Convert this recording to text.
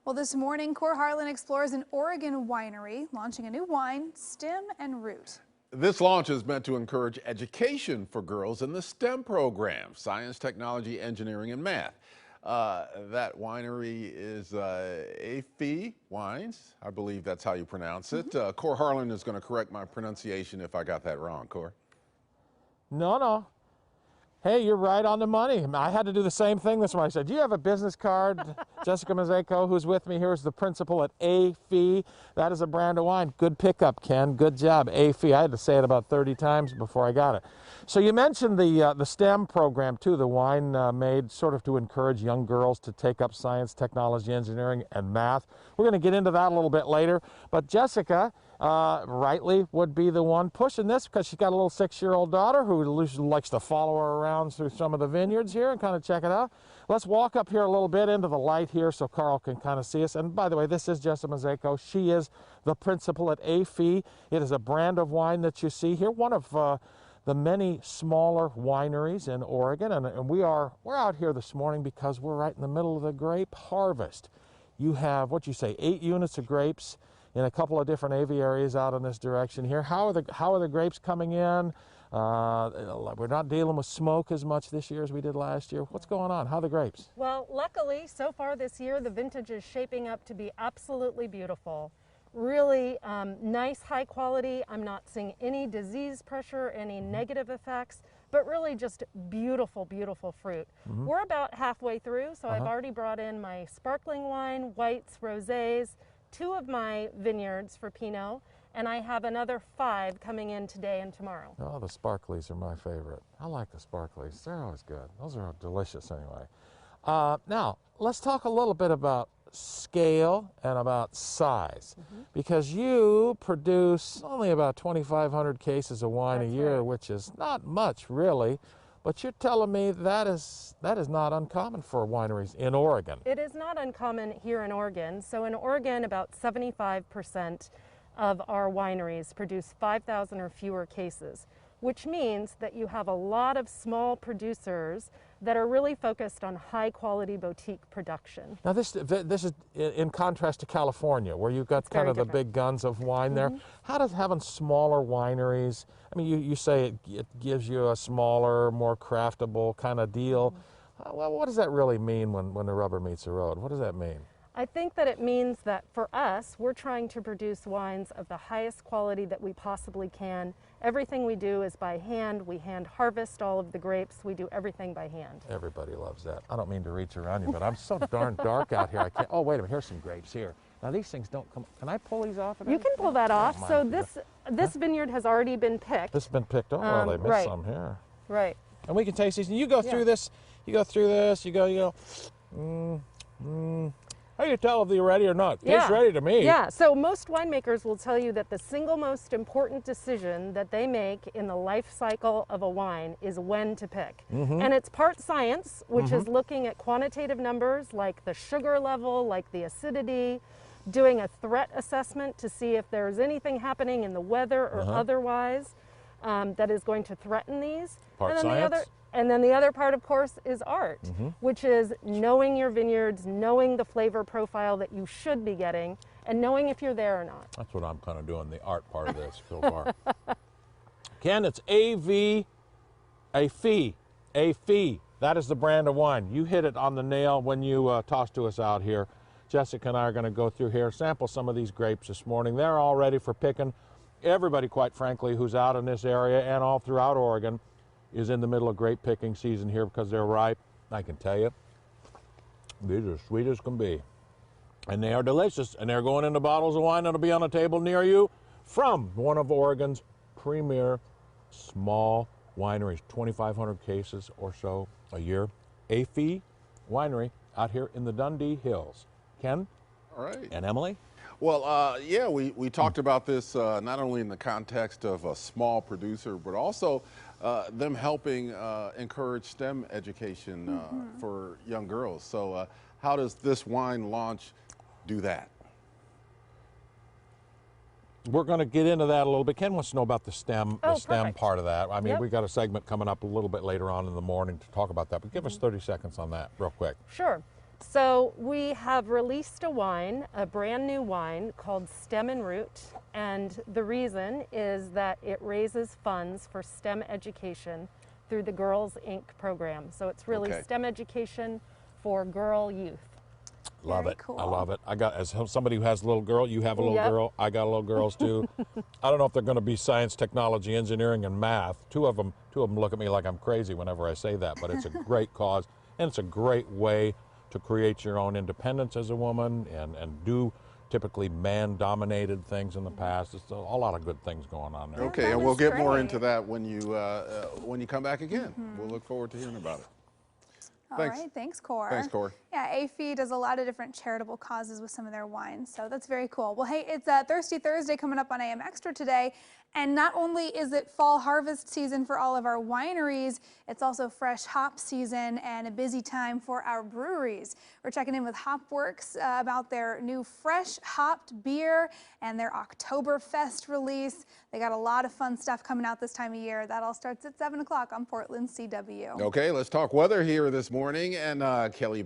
Well, this morning, Core Harlan explores an Oregon winery launching a new wine, Stem and Root. This launch is meant to encourage education for girls in the STEM program, science, technology, engineering, and math. That winery is Fille Wines. I believe that's how you pronounce it. Core Harlan is going to correct my pronunciation if I got that wrong, Core. No. Hey, you're right on the money. I had to do the same thing this morning. I said, do you have a business card? Jessica Mazeko, who's with me here, is the principal at Fille. That is a brand of wine. Good pickup, Ken. Good job, Fille. I had to say it about 30 times before I got it. So you mentioned the STEM program, too, the wine made sort of to encourage young girls to take up science, technology, engineering, and math. We're going to get into that a little bit later. But Jessica, rightly would be the one pushing this because she's got a little 6-year-old daughter who likes to follow her around through some of the vineyards here and kind of check it out. Let's walk up here a little bit into the light here so Carl can kind of see us. And by the way, this is Jessica Mazeko. She is the principal at Fille. It is a brand of wine that you see here, one of the many smaller wineries in Oregon. And we're out here this morning because we're right in the middle of the grape harvest. You have, 8 units of grapes in a couple of different aviaries out in this direction here. How are the grapes coming in? We're not dealing with smoke as much this year as we did last year. What's going on? How are the grapes? Well, luckily, so far this year, the vintage is shaping up to be absolutely beautiful. Really nice, high quality. I'm not seeing any disease pressure, any negative effects, but really just beautiful, beautiful fruit. We're about halfway through, so I've already brought in my sparkling wine, whites, rosés, 2 of my vineyards for Pinot, and I have another 5 coming in today and tomorrow. Oh, the sparklies are my favorite. I like the sparklies. They're always good. Those are delicious anyway. Now, let's talk a little bit about scale and about size, because you produce only about 2,500 cases of wine a year, which is not much really. But you're telling me that is not uncommon for wineries in Oregon. It is not uncommon here in Oregon. So in Oregon, about 75% of our wineries produce 5,000 or fewer cases, which means that you have a lot of small producers that are really focused on high quality boutique production. Now this is in contrast to California, where you've got kind of the big guns of wine there. How does having smaller wineries, I mean, you say it gives you a smaller, more craftable kind of deal. Well, what does that really mean when the rubber meets the road? What does that mean? I think that it means that for us, we're trying to produce wines of the highest quality that we possibly can. Everything we do is by hand. We hand harvest all of the grapes. We do everything by hand. Everybody loves that. I don't mean to reach around you, but I'm so darn dark out here. I can't. Oh, wait a minute. Here's some grapes here. Now these things don't come. Can I pull these off? You can pull that off. So this vineyard has already been picked. This has been picked. Oh, well, they missed some here. Right. And we can taste these. And you go through this. You go through this. You go. How do you tell if they're ready or not? Tastes ready to me. Yeah, so most winemakers will tell you that the single most important decision that they make in the life cycle of a wine is when to pick. And it's part science, which is looking at quantitative numbers like the sugar level, like the acidity, doing a threat assessment to see if there's anything happening in the weather or otherwise that is going to threaten these. Part science? And then the other part, of course, is art, which is knowing your vineyards, knowing the flavor profile that you should be getting, and knowing if you're there or not. That's what I'm kind of doing, the art part of this so far. Ken, it's Fille. That is the brand of wine. You hit it on the nail when you tossed to us out here. Jessica and I are going to go through here, sample some of these grapes this morning. They're all ready for picking. Everybody, quite frankly, who's out in this area and all throughout Oregon is in the middle of grape picking season here because they're ripe. I can tell you, these are sweet as can be. And they are delicious, and they're going into bottles of wine that'll be on a table near you from one of Oregon's premier small wineries, 2,500 cases or so a year. Fille Winery out here in the Dundee Hills. Ken? All right. And Emily? Well, yeah, we talked about this not only in the context of a small producer, but also them helping encourage STEM education for young girls. So how does this wine launch do that? We're going to get into that a little bit. Ken wants to know about the STEM part of that. I mean, we got a segment coming up a little bit later on in the morning to talk about that, but give us 30 seconds on that real quick. Sure. So we have released a wine, a brand new wine called Stem and Root, and the reason is that it raises funds for STEM education through the Girls Inc. program. So it's really Okay. STEM education for girl youth. Love Very it. cool. I love it. I got, as somebody who has a little girl, you have a little Yep. girl, I got little girls too. I don't know if they're going to be science, technology, engineering, and math. Two of them look at me like I'm crazy whenever I say that, but it's a great cause, and it's a great way to create your own independence as a woman and do typically man-dominated things in the past. It's a lot of good things going on there. Okay, that and we'll was get more great. into that when you come back again. We'll look forward to hearing about it. All Thanks. right, thanks, Cor. Thanks, Cor. Yeah, Fille does a lot of different charitable causes with some of their wines, so that's very cool. Well, hey, it's Thirsty Thursday coming up on AM Extra today, and not only is it fall harvest season for all of our wineries, it's also fresh hop season and a busy time for our breweries. We're checking in with Hopworks about their new fresh hopped beer and their Oktoberfest release. They got a lot of fun stuff coming out this time of year. That all starts at 7 o'clock on Portland CW. Okay, let's talk weather here this morning, and Kelly